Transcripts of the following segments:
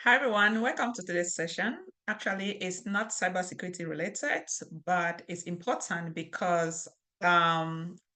Hi everyone, welcome to today's session. Actually, it's not cybersecurity related, but it's important because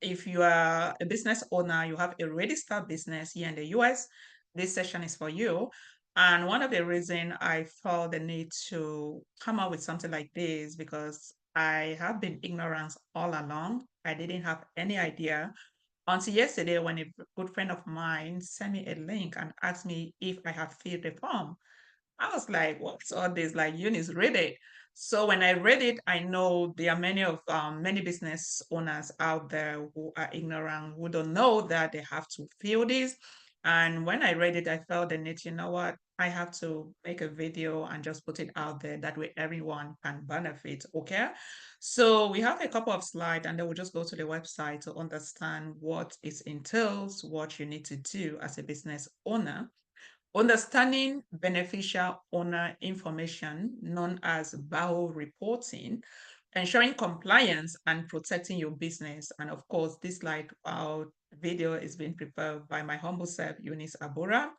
if you are a business owner, you have a registered business here in the US, this session is for you. And one of the reasons I felt the need to come up with something like this because I have been ignorant all along. I didn't have any idea until yesterday when a good friend of mine sent me a link and asked me if I had filled the form. I was like, what's all this? Like, Eunice, read it. So when I read it, I know there are many business owners out there who are ignorant, who don't know that they have to fill this. And when I read it, I felt the need, you know what? I have to make a video and just put it out there. That way everyone can benefit. Okay. So we have a couple of slides and then we'll just go to the website to understand what it entails, what you need to do as a business owner. Understanding beneficial owner information, known as BOI reporting, ensuring compliance and protecting your business. And of course, this slide video is being prepared by my humble self, Eunice Abora.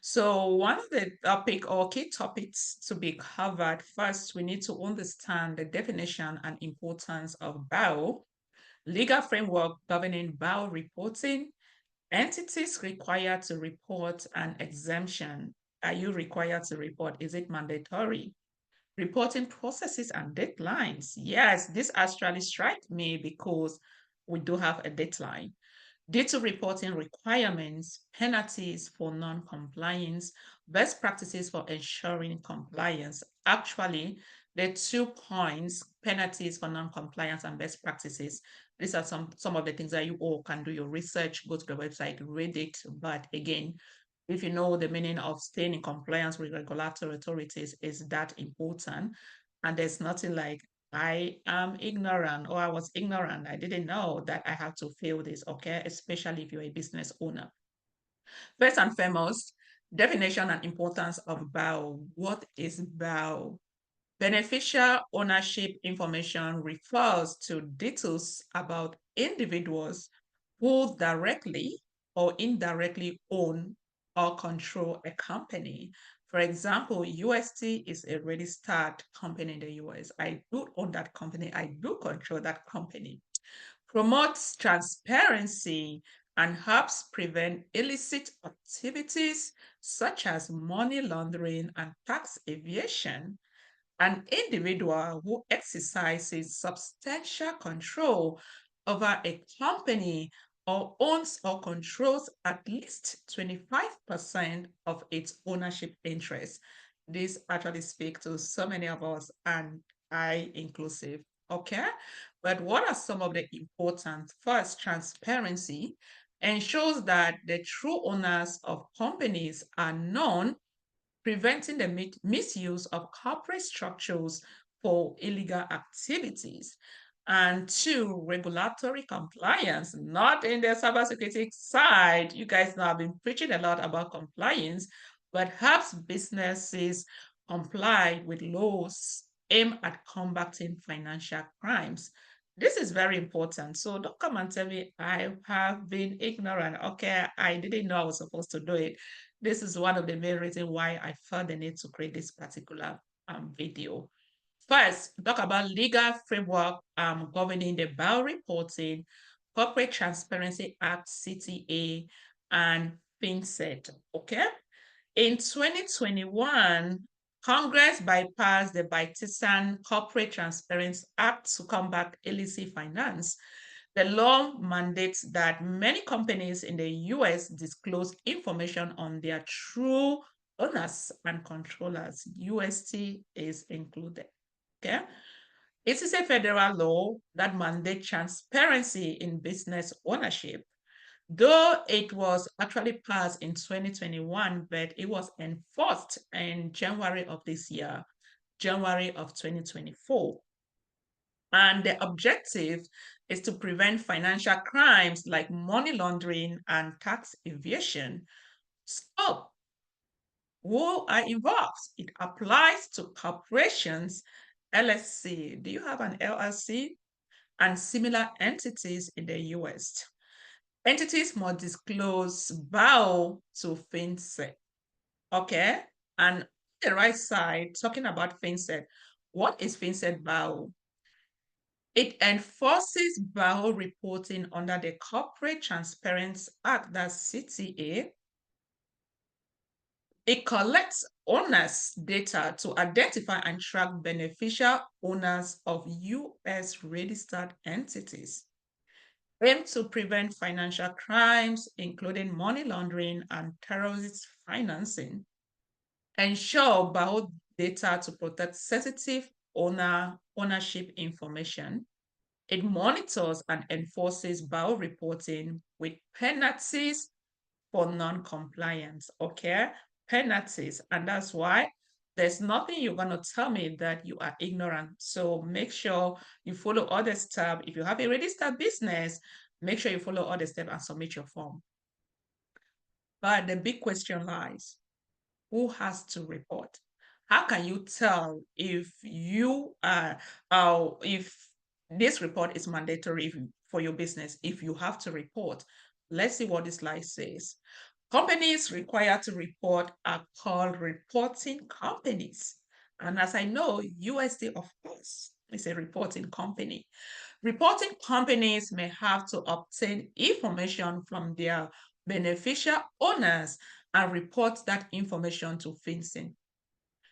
So one of the topic or key topics to be covered, first, we need to understand the definition and importance of BOI, legal framework governing BOI reporting, entities required to report an exemption. Are you required to report? Is it mandatory? Reporting processes and deadlines. Yes, this actually strikes me because we do have a deadline. Data reporting requirements, penalties for non-compliance, best practices for ensuring compliance. Actually, the 2 points, penalties for non-compliance and best practices. These are some of the things that you all can do your research, go to the website, read it. But again, if you know the meaning of staying in compliance with regulatory authorities is that important. And there's nothing like I am ignorant or I was ignorant. I didn't know that I have to fill this, okay? Especially if you're a business owner. First and foremost, definition and importance of BOW. What is BOW? Beneficial ownership information refers to details about individuals who directly or indirectly own or control a company. For example, UST is a registered company in the US. I do own that company. I do control that company. Promotes transparency and helps prevent illicit activities such as money laundering and tax evasion. An individual who exercises substantial control over a company or owns or controls at least 25% of its ownership interest. This actually speaks to so many of us, and I inclusive. Okay, but what are some of the important? First, transparency ensures that the true owners of companies are known, preventing the misuse of corporate structures for illegal activities. And two, regulatory compliance, not in the cybersecurity side. You guys know I've been preaching a lot about compliance, but helps businesses comply with laws aimed at combating financial crimes. This is very important. So don't come and tell me I have been ignorant. Okay, I didn't know I was supposed to do it. This is one of the main reasons why I felt the need to create this particular video. First, talk about legal framework governing the BOI reporting, Corporate Transparency Act, CTA, and FinCET. Okay. In 2021, Congress bypassed the bipartisan Corporate Transparency Act to combat illicit finance. The law mandates that many companies in the US disclose information on their true owners and controllers. UST is included. Okay. It is a federal law that mandates transparency in business ownership. Though it was actually passed in 2021, but it was enforced in January of this year, January of 2024. And the objective is to prevent financial crimes like money laundering and tax evasion. So, who are involved? It applies to corporations, LLC. Do you have an LLC? And similar entities in the US. Entities must disclose BOW to FinCEN. Okay. And the right side, talking about FinCEN. What is FinCEN BAO? It enforces BAO reporting under the Corporate Transparency Act, that's CTA. It collects owners' data to identify and track beneficial owners of US registered entities, aimed to prevent financial crimes, including money laundering and terrorist financing, ensure BAO data to protect sensitive ownership information. It monitors and enforces BAO reporting with penalties for non-compliance, okay? Penalties. And that's why there's nothing you're going to tell me that you are ignorant. So make sure you follow all the steps. If you have a registered business, make sure you follow all the steps and submit your form. But the big question lies, who has to report? How can you tell if you are, if this report is mandatory for your business, if you have to report? Let's see what this slide says. Companies required to report are called reporting companies. And as I know, USD, of course, is a reporting company. Reporting companies may have to obtain information from their beneficial owners and report that information to FinCEN.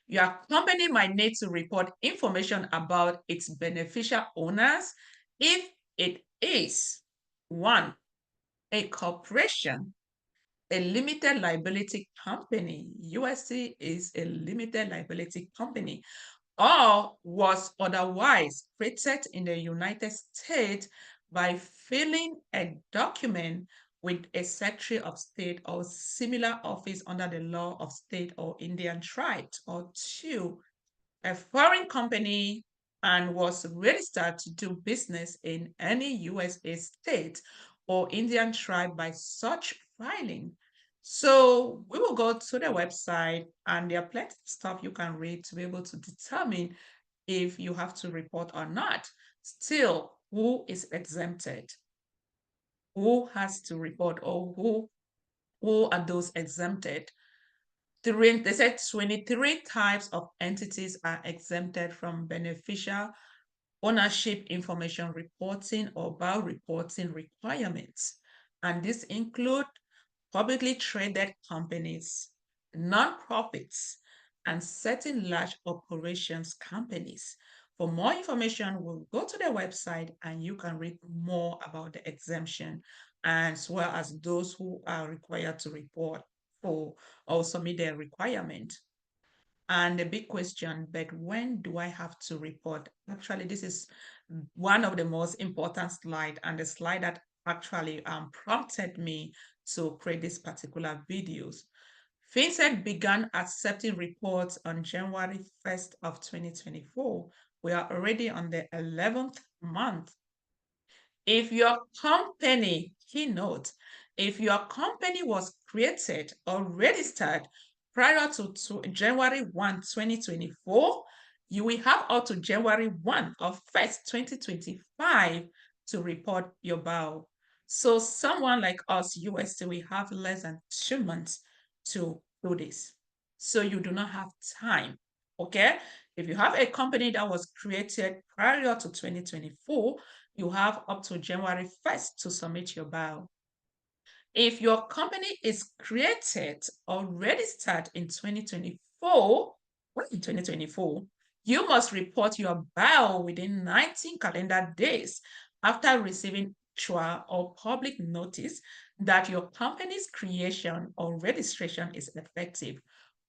Your company might need to report information about its beneficial owners if it is one, a corporation, a limited liability company. USC is a limited liability company, or was otherwise created in the United States by filling a document with a Secretary of State or similar office under the law of state or Indian tribes, or two, a foreign company and was registered to do business in any USA state or Indian tribe by such filing. So we will go to the website and there are plenty of stuff you can read to be able to determine if you have to report or not. Still, who is exempted? Who has to report, or who are those exempted? They said 23 types of entities are exempted from beneficial ownership information reporting or BAO reporting requirements. And this include publicly traded companies, non-profits, and certain large operations companies. For more information, we'll go to the website and you can read more about the exemption, as well as those who are required to report for or submit their requirement. And the big question, but when do I have to report? Actually, this is one of the most important slide and the slide that actually prompted me to create this particular videos. FinCEN began accepting reports on January 1st of 2024. We are already on the 11th month. If your company, keynote, if your company was created or registered prior to January 1, 2024, you will have up to January 1 of 1st, 2025 to report your BAO. So someone like us, USA, we have less than 2 months to do this. So you do not have time, okay? If you have a company that was created prior to 2024, you have up to January 1st to submit your BAO. If your company is created or registered in 2024, in 2024, you must report your BAO within 19 calendar days after receiving actual or public notice that your company's creation or registration is effective,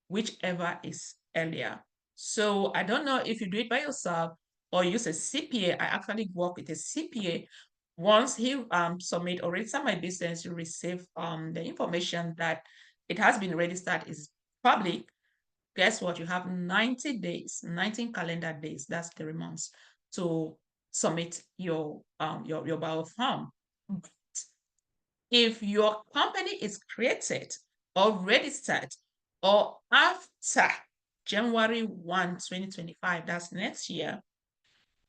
whichever is earlier. So I don't know if you do it by yourself or use a CPA. I actually work with a CPA. Once he submit or register my business, you receive the information that it has been registered is public. Guess what? You have 90 days, 19 calendar days, that's 3 months, to submit your BAO form. But if your company is created or registered or after January 1, 2025, that's next year,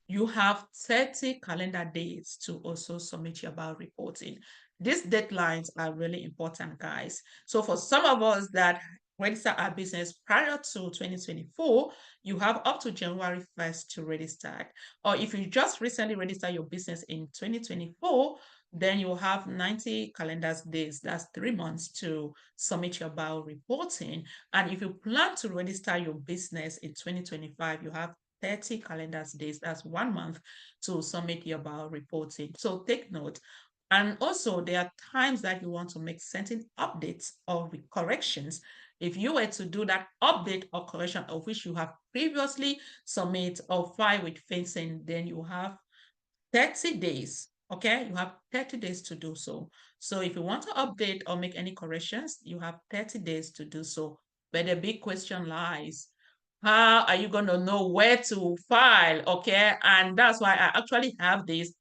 you have 30 calendar days to also submit your BAO reporting. These deadlines are really important, guys. So for some of us that register our business prior to 2024, you have up to January 1st to register. Or if you just recently register your business in 2024, then you have 90 calendar days, that's 3 months to submit your bio reporting. And if you plan to register your business in 2025, you have 30 calendar days, that's 1 month to submit your bio reporting. So take note. And also, there are times that you want to make certain updates or corrections. If you were to do that update or correction of which you have previously submit or file with fencing, then you have 30 days. Okay, you have 30 days to do so. So if you want to update or make any corrections, you have 30 days to do so. But the big question lies, how are you going to know where to file? Okay, and that's why I actually have this.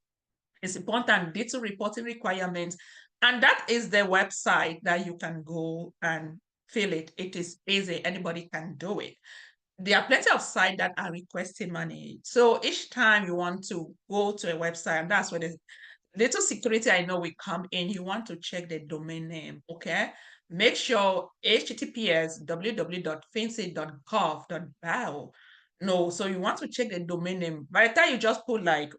It's important data reporting requirements, and that is the website that you can go and fill it. It is easy, anybody can do it. There are plenty of sites that are requesting money. So each time you want to go to a website, and that's where the little security I know will come in, you want to check the domain name, okay? Make sure https www.fincy.gov.bio. No, so you want to check the domain name. By the time you just put like,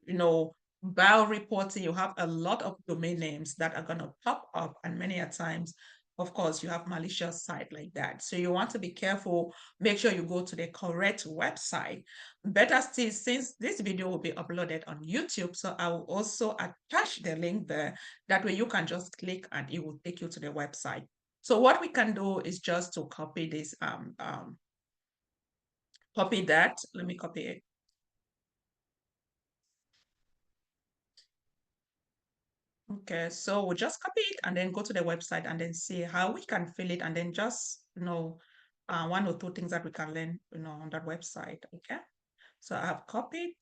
bio reporting, you have a lot of domain names that are going to pop up, and many a times, of course, you have malicious site like that. So you want to be careful. Make sure you go to the correct website. Better still, since this video will be uploaded on YouTube, so I will also attach the link there. That way you can just click and it will take you to the website. So what we can do is just to copy this, copy that. Let me copy it. Okay, so we'll just copy it and then go to the website and then see how we can fill it, and then just, one or two things that we can learn, on that website. Okay, so I have copied.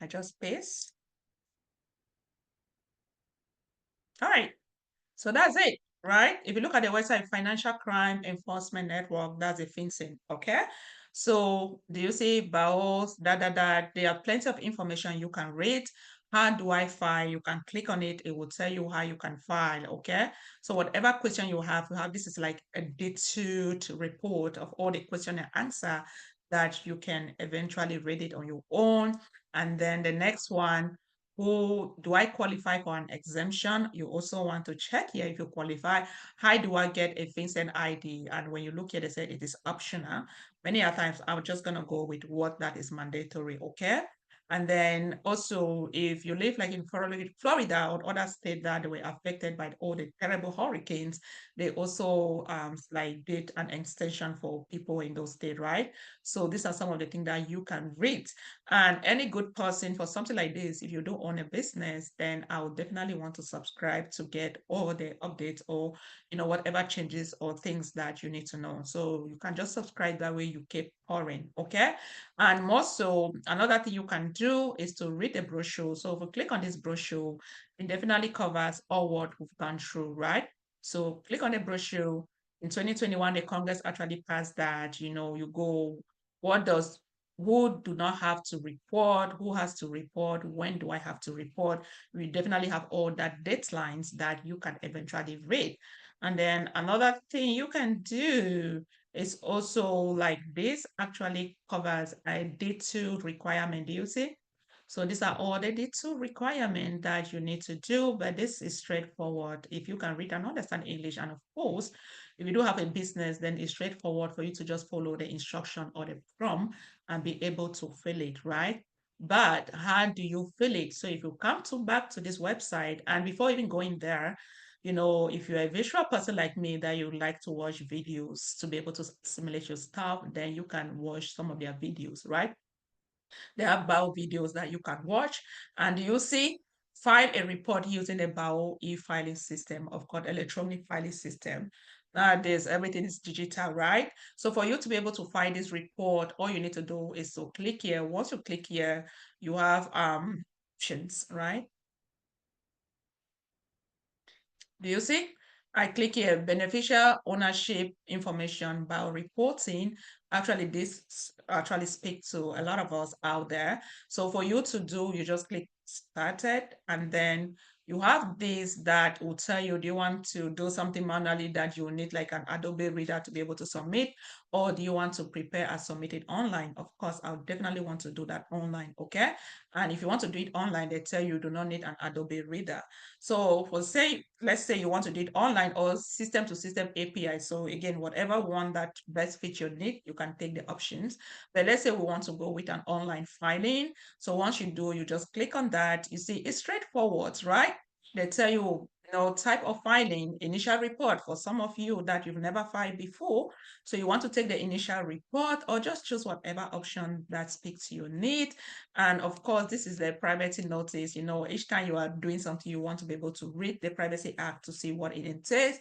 I just paste. All right. So that's it, right? If you look at the website, Financial Crime Enforcement Network, that's a FinCEN, okay? So do you see BOIs, There are plenty of information you can read. How do I file? You can click on it. It will tell you how you can file, okay? So whatever question you have, this is like a detailed report of all the question and answer that you can eventually read it on your own. And then the next one, who do I qualify for an exemption? You also want to check here if you qualify. How do I get a FinCEN ID? And when you look here, they said it is optional. Many a times, I'm just going to go with what that is mandatory, okay? And then also, if you live like in Florida or other states that were affected by all the terrible hurricanes, they also like did an extension for people in those states, right? So these are some of the things that you can read. And any good person for something like this, if you don't own a business, then I would definitely want to subscribe to get all the updates or, whatever changes or things that you need to know. So you can just subscribe, that way you keep pouring, okay? And more so, another thing you can do is to read the brochure. So if you click on this brochure, it definitely covers all what we've gone through, right? So click on the brochure. In 2021, the Congress actually passed that, you go, what does who do not have to report, who has to report, when do I have to report? We definitely have all that deadlines that you can eventually read. And then another thing you can do is also like this actually covers a D2 requirement. Do you see? So these are all the D2 requirements that you need to do, but this is straightforward. If you can read and understand English, and of course, if you do have a business, then it's straightforward for you to just follow the instruction or the prompt and be able to fill it, right? But how do you fill it? So if you come back to this website, and before even going there, if you're a visual person like me that you like to watch videos to be able to simulate your stuff, then you can watch some of their videos, right? They have bio videos that you can watch, and you see, file a report using a bio e-filing system, of course, electronic filing system. Nowadays, everything is digital, right? So for you to be able to file this report, all you need to do is to click here. Once you click here, you have options, right? Do you see? I click here, beneficial ownership information bio reporting. Actually, this actually speaks to a lot of us out there. So for you to do, you just click started, and then You have this that will tell you, do you want to do something manually that you need like an Adobe Reader to be able to submit, or do you want to prepare and submit it online? Of course, I would definitely want to do that online, okay? And if you want to do it online, they tell you do not need an Adobe Reader. So for say, let's say you want to do it online or system to system API. So again, whatever one that best fits your need, you can take the options. But let's say we want to go with an online filing. So once you do, you just click on that. You see, it's straightforward, right? They tell you, type of filing, initial report for some of you that you've never filed before. So you want to take the initial report or just choose whatever option that speaks to your need. And of course, this is the privacy notice. Each time you are doing something, you want to be able to read the Privacy Act to see what it entails.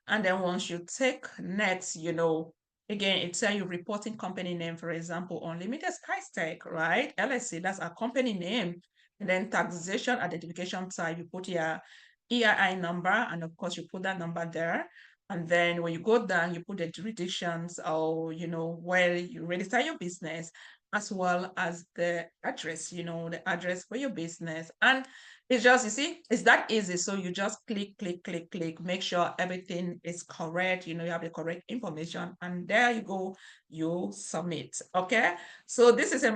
And then once you take next, again, it tells you reporting company name, for example, Unlimited Sky right? LSC, that's our company name. And then taxation identification type, you put your EII number, and of course, you put that number there. And then when you go down, you put the jurisdictions or, where you register your business, as well as the address, the address for your business. And it's just, you see, it's that easy. So you just click, click, click, click, make sure everything is correct, you have the correct information, and there you go, you submit. Okay. So this is a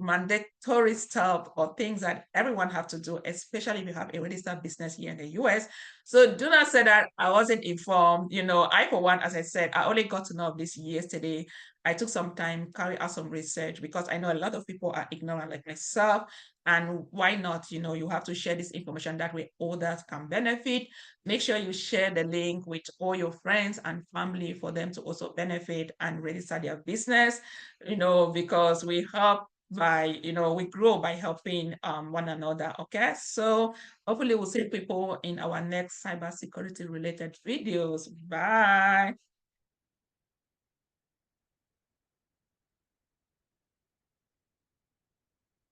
mandatory stuff or things that everyone have to do, especially if you have a registered business here in the US. So do not say that I wasn't informed. I, for one, as I said, I only got to know of this yesterday. I took some time, carry out some research because I know a lot of people are ignorant like myself. And why not? You have to share this information that way others can benefit. Make sure you share the link with all your friends and family for them to also benefit and register their business, because we help we grow by helping one another. Okay. So hopefully we'll see people in our next cybersecurity related videos. Bye.